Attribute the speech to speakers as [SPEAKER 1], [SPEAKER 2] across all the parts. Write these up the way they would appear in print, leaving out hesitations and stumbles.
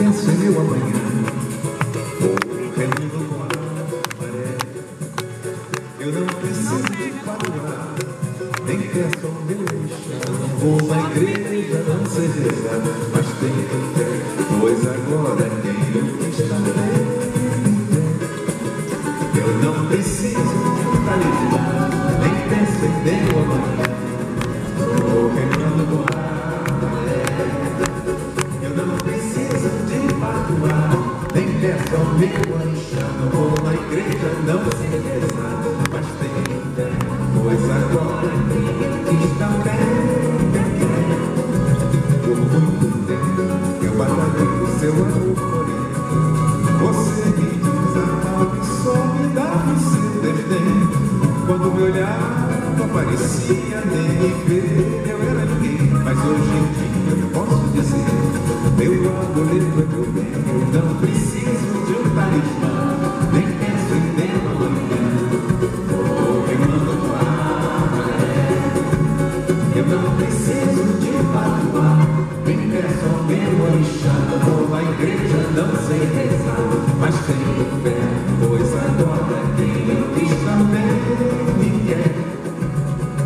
[SPEAKER 1] penso em meu amanhã, correndo com a maré. Eu não preciso de palavra, nem peço ao meu chão. Vou na igreja, não sei rezar, mas tenho fé, pois agora quem eu está bem. Eu não preciso de talismã, nem penso em meu amanhã, correndo com a maré. Eu não preciso de patuar, nem peço ao meu anjão. Não vou na igreja, não sei rezar, mas tenho fé, pois agora quem está bem. Por muito tempo eu batalhei o seu amor, porém você me desarmava e só me dava o seu desdém. Quando me olhava parecia nem me ver, eu era ninguém, mas hoje em dia eu posso dizer, meu amuleto é meu bem. Eu não preciso de um talismã, nem penso em meu amanhã, correndo com a maré. Eu não preciso de patuar, nem peço ao meu orixá. Não vou na igreja, não sei rezar, mas tenho fé, pois agora quem está bem me quer.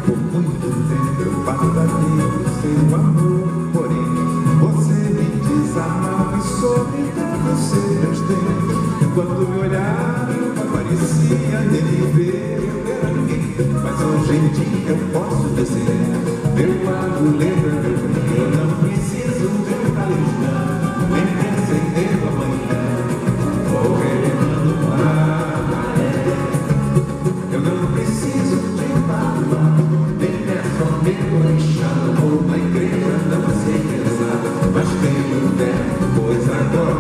[SPEAKER 1] Por muito tempo eu batalhei o seu amor, porém você me desarmava e só me dava o seu desdém. Quando me olhava parecia nem me ver, eu era ninguém, mas hoje em dia eu posso dizer, meu amuleto é meu bem. Eu não preciso de um talismã, nem penso em meu amanhã, correndo com a maré. Eu não preciso de patuar, nem peço ao meu orixá. Não vou na igreja, não sei rezar, mas tenho fé, pois agora